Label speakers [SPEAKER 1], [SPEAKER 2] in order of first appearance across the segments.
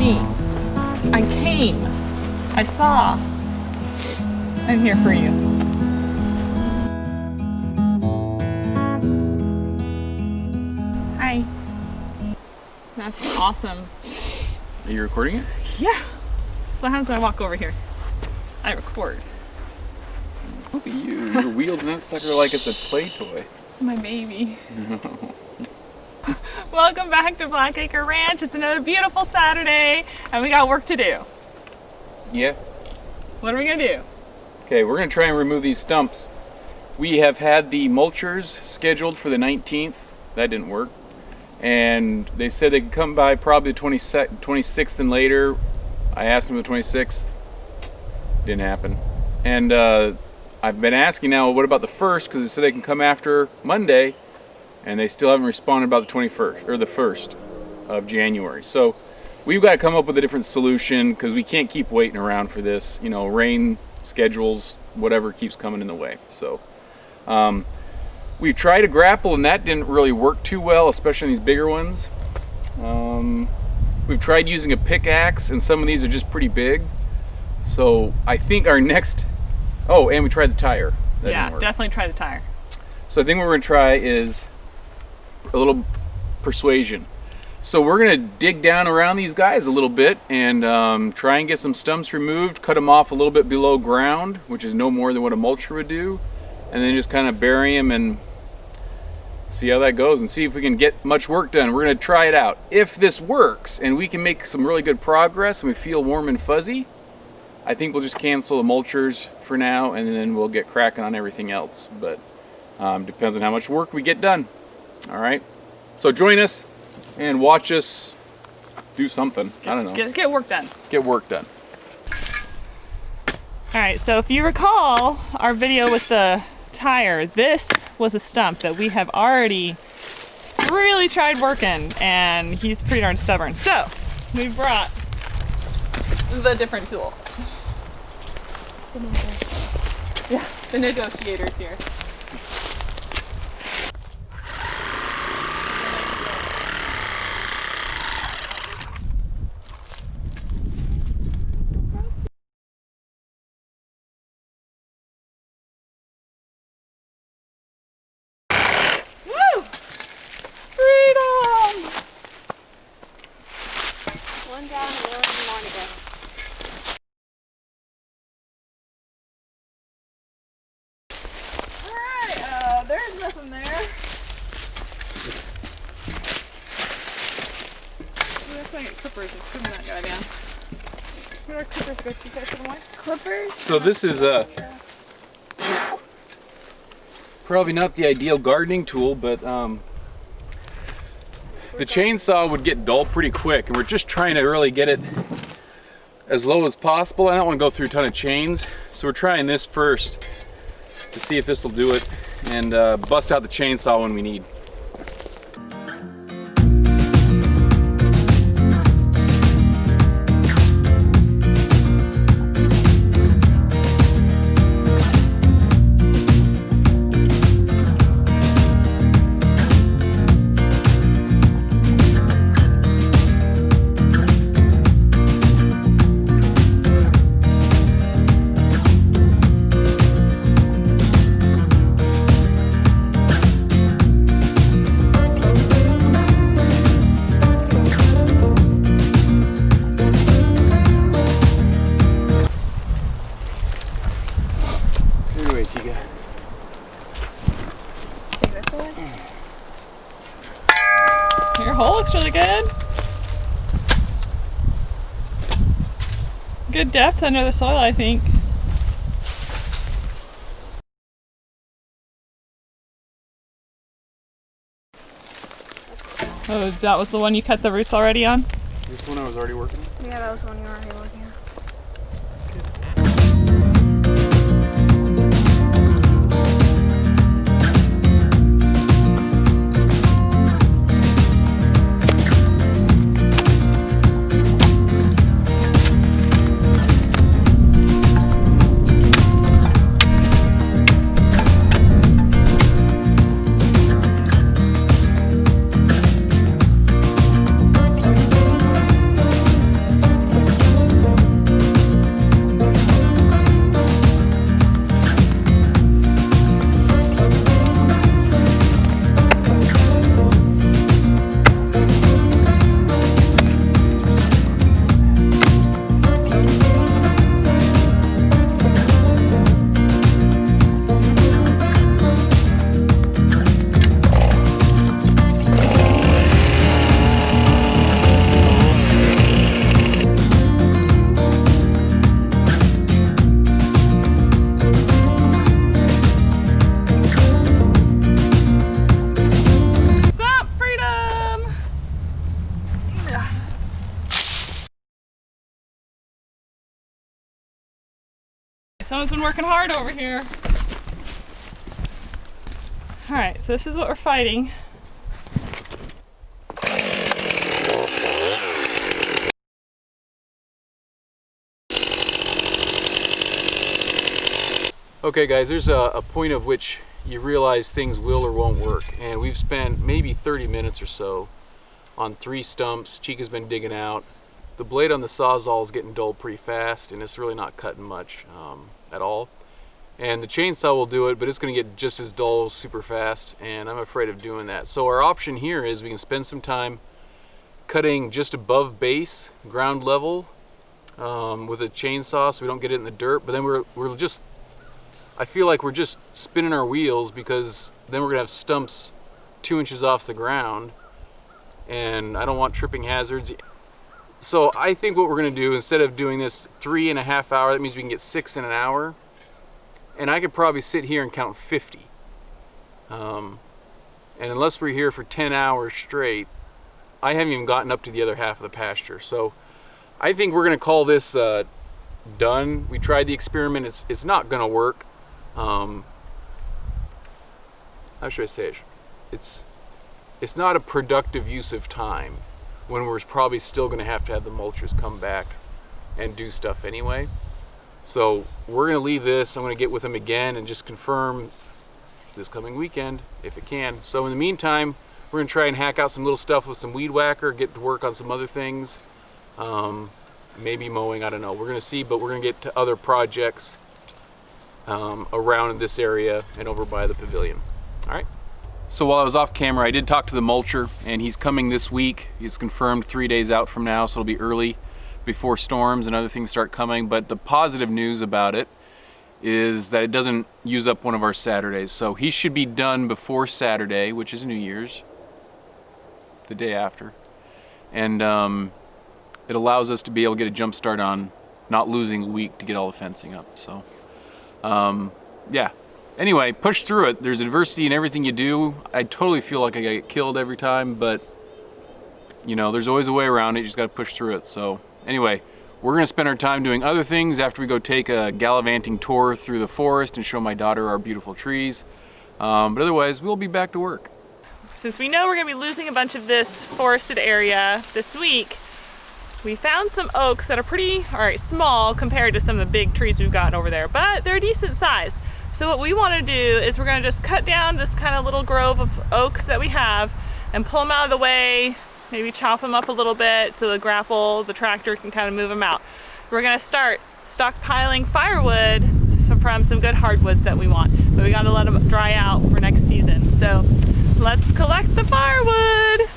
[SPEAKER 1] Jenny, I came. I saw. I'm here for you. Hi. That's awesome.
[SPEAKER 2] Are you recording it?
[SPEAKER 1] Yeah. This is what happens when I walk over here. I record.
[SPEAKER 2] Look at you. You're wielding that sucker like it's a play toy.
[SPEAKER 1] It's my baby. Welcome back to Blackacre Ranch. It's another beautiful Saturday, and we got work to do.
[SPEAKER 2] Yeah.
[SPEAKER 1] What are we gonna do?
[SPEAKER 2] Okay, we're gonna try and remove these stumps. We have had the mulchers scheduled for the 19th. That didn't work. And they said they could come by probably the 26th and later. I asked them the 26th. Didn't happen. And I've been asking now, what about the 1st? Because they said they can come after Monday. And they still haven't responded about the 21st or the 1st of January. So we've got to come up with a different solution because we can't keep waiting around for this. You know, rain, schedules, whatever keeps coming in the way. So we tried a grapple and that didn't really work too well, especially in these bigger ones. We've tried using a pickaxe and some of these are just pretty big. So I think our next, oh, and we tried the tire. That
[SPEAKER 1] yeah, definitely try the tire.
[SPEAKER 2] So I think what we're gonna try is a little persuasion. So we're gonna dig down around these guys a little bit and try and get some stumps removed, cut them off a little bit below ground, which is no more than what a mulcher would do, and then just kind of bury them and see how that goes and see if we can get much work done. We're gonna try it out. If this works and we can make some really good progress and we feel warm and fuzzy, I think we'll just cancel the mulchers for now and then we'll get cracking on everything else. But depends on how much work we get done. All right, so join us and watch us do something. I don't know.
[SPEAKER 1] Get work done.
[SPEAKER 2] Get work done.
[SPEAKER 1] All right, so if you recall our video with the tire, this was a stump that we have already really tried working, and he's pretty darn stubborn. So we brought the different tool. Yeah, the negotiator's here.
[SPEAKER 3] One down and the other more to go.
[SPEAKER 1] Alright, there's nothing there. Let's make it clippers and trim that guy down. Where are clippers go? You guys put them away?
[SPEAKER 3] Clippers?
[SPEAKER 2] So this is probably not the ideal gardening tool, but the chainsaw would get dull pretty quick, and we're just trying to really get it as low as possible. I don't want to go through a ton of chains, so we're trying this first to see if this will do it, and bust out the chainsaw when we need.
[SPEAKER 1] Your hole looks really good. Good depth under the soil, I think. Oh, that was the one you cut the roots already on?
[SPEAKER 2] This one I was already working on?
[SPEAKER 3] Yeah, that was one you were already looking at.
[SPEAKER 1] someone's been working hard over here. All right, so this is what we're fighting.
[SPEAKER 2] Okay guys, there's a point of which you realize things will or won't work, and we've spent maybe 30 minutes or so on 3 stumps. Chica's been digging out. The blade on the Sawzall is getting dulled pretty fast, and it's really not cutting much at all. And the chainsaw will do it, but it's going to get just as dull super fast, and I'm afraid of doing that. So our option here is we can spend some time cutting just above base, ground level, with a chainsaw so we don't get it in the dirt, but then we're just, I feel like we're just spinning our wheels, because then we're gonna have stumps 2 inches off the ground, and I don't want tripping hazards. So I think what we're gonna do, instead of doing this 3.5 hours, that means we can get 6 in an hour, and I could probably sit here and count 50. And unless we're here for 10 hours straight, I haven't even gotten up to the other half of the pasture. So I think we're gonna call this done. We tried the experiment, it's not gonna work. How should I say it? It's not a productive use of time when we're probably still going to have the mulchers come back and do stuff anyway. So we're going to leave this. I'm going to get with them again and just confirm this coming weekend if it can. So in the meantime, we're going to try and hack out some little stuff with some weed whacker, get to work on some other things, maybe mowing, I don't know. We're going to see, but we're going to get to other projects around this area and over by the pavilion. All right. So while I was off camera, I did talk to the mulcher, and he's coming this week. He's confirmed 3 days out from now, so it'll be early before storms and other things start coming. But the positive news about it is that it doesn't use up one of our Saturdays. So he should be done before Saturday, which is New Year's, the day after. And it allows us to be able to get a jump start on not losing a week to get all the fencing up. So yeah, anyway, push through it. There's adversity in everything you do. I totally feel like I get killed every time, but you know, there's always a way around it. You just got to push through it. So anyway, we're going to spend our time doing other things after we go take a gallivanting tour through the forest and show my daughter our beautiful trees. But otherwise, we'll be back to work.
[SPEAKER 1] Since we know we're going to be losing a bunch of this forested area this week, we found some oaks that are pretty, small compared to some of the big trees we've got over there, but they're a decent size. So what we want to do is we're going to just cut down this kind of little grove of oaks that we have and pull them out of the way, maybe chop them up a little bit so the grapple, the tractor can kind of move them out. We're going to start stockpiling firewood from some good hardwoods that we want, but we got to let them dry out for next season. So let's collect the firewood.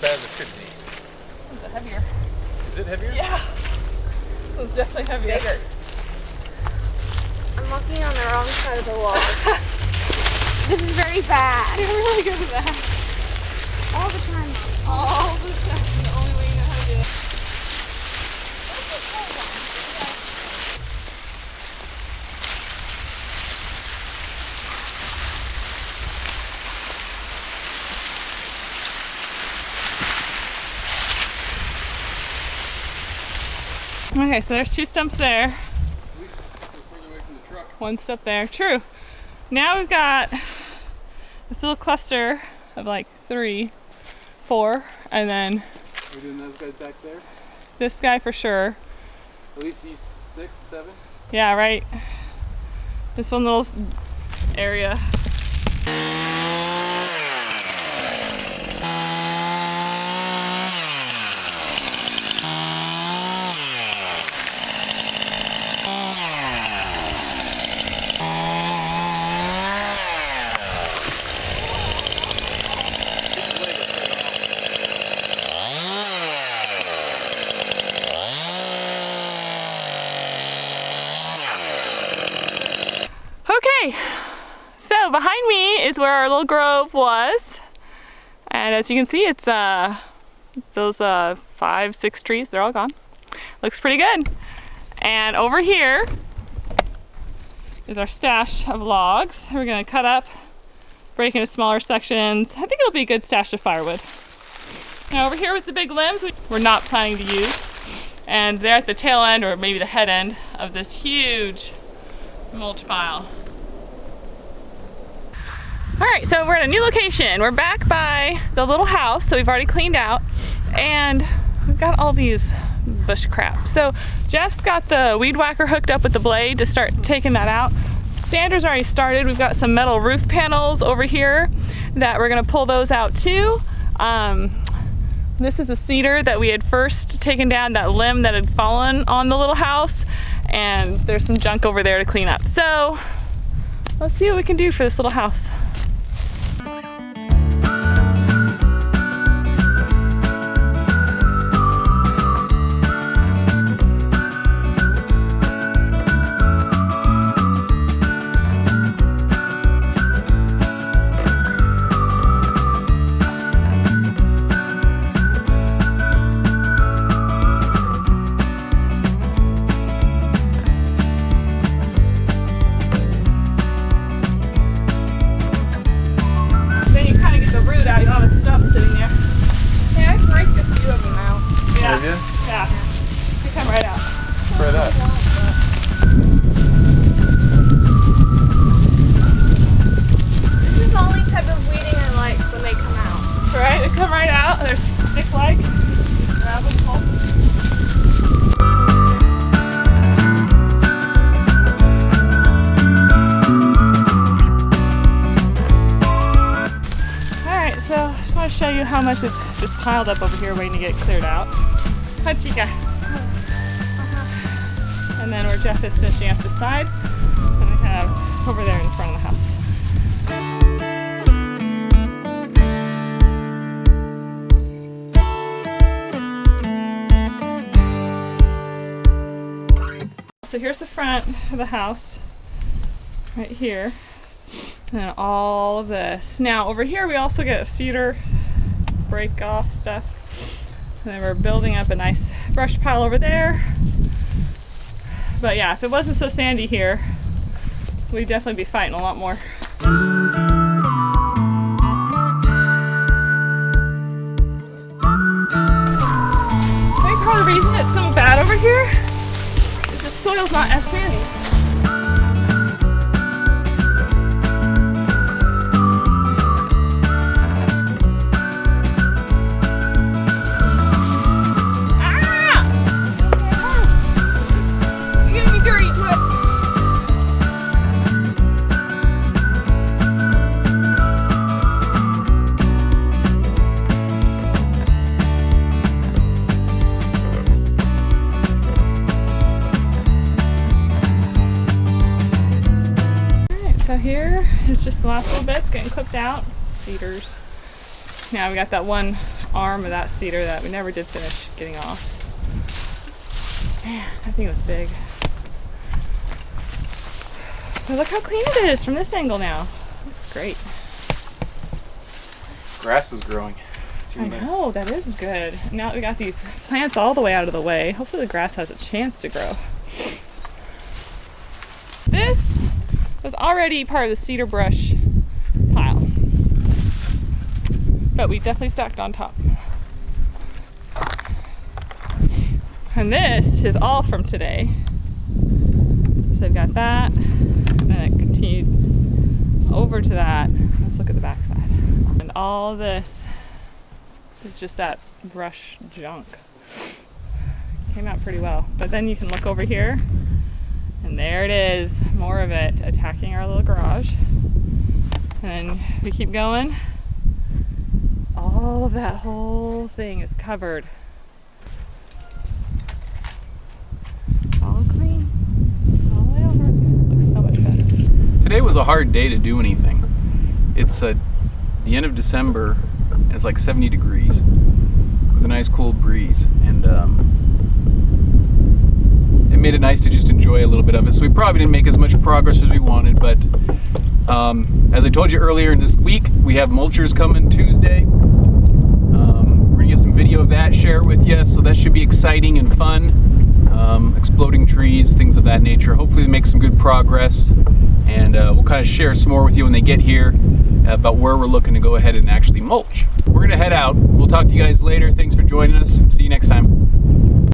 [SPEAKER 2] As it could be.
[SPEAKER 1] Is it heavier?
[SPEAKER 2] Is it heavier?
[SPEAKER 1] Yeah. This one's definitely heavier.
[SPEAKER 3] Bigger. I'm walking on the wrong side of the wall. This is very bad.
[SPEAKER 1] You're really good at that.
[SPEAKER 3] All the time.
[SPEAKER 1] All the time. The only way you know how to do it. Okay, so there's 2 stumps there.
[SPEAKER 2] At least we're further away from the truck.
[SPEAKER 1] 1 step there. True. Now we've got this little cluster of like 3, 4, and then
[SPEAKER 2] We're doing those guys back there?
[SPEAKER 1] this guy for sure.
[SPEAKER 2] At least these 6, 7?
[SPEAKER 1] Yeah, right. This one little area. is where our little grove was. And as you can see, it's those 5, 6 trees, they're all gone. Looks pretty good. And over here is our stash of logs. We're gonna cut up, break into smaller sections. I think it'll be a good stash of firewood. Now over here was the big limbs we're not planning to use. And they're at the tail end, or maybe the head end, of this huge mulch pile. All right, so we're at a new location. We're back by the little house that we've already cleaned out, and we've got all these bush crap. So Jeff's got the weed whacker hooked up with the blade to start taking that out. Sanders already started. We've got some metal roof panels over here that we're gonna pull those out too. This is a cedar that we had first taken down, that limb that had fallen on the little house, and there's some junk over there to clean up. So let's see what we can do for this little house. Yeah, they come right out.
[SPEAKER 2] Try that.
[SPEAKER 3] This is the only type of weeding I like when they come out.
[SPEAKER 1] Right, they come right out. They're stick-like. Grab them, pull. Alright, so I just want to show you how much is just piled up over here waiting to get cleared out. Hi, Chica. And then where Jeff is finishing up the side, and we have over there in front of the house. So here's the front of the house, right here, and then all of this. Now over here we also get a cedar break off stuff. And then we're building up a nice brush pile over there. But yeah, if it wasn't so sandy here, we'd definitely be fighting a lot more. I think part of the reason it's so bad over here is the soil's not as sandy. So here is just the last little bits getting clipped out. Cedars. Now we got that one arm of that cedar that we never did finish getting off. Man, I think it was big. But look how clean it is from this angle now. Looks great.
[SPEAKER 2] Grass is growing.
[SPEAKER 1] I know, that is good. Now that we got these plants all the way out of the way, hopefully the grass has a chance to grow. This was already part of the cedar brush pile, but we definitely stacked on top. And this is all from today. So I've got that, and then it continued over to that. Let's look at the back side. And all this is just that brush junk. Came out pretty well. But then you can look over here, and there it is, more of it attacking our little garage. And we keep going. All of that whole thing is covered. All clean, all the way over. Looks so much better.
[SPEAKER 2] Today was a hard day to do anything. It's the end of December, and it's like 70 degrees with a nice cool breeze. And it made it nice to just enjoy a little bit of it. So we probably didn't make as much progress as we wanted, but As I told you earlier this week, we have mulchers coming Tuesday. We're gonna get some video of that, share it with you, so that should be exciting and fun. Exploding trees, things of that nature. Hopefully they make some good progress, and we'll kind of share some more with you when they get here about where we're looking to go ahead and actually mulch. We're gonna head out. We'll talk to you guys later. Thanks for joining us. See you next time.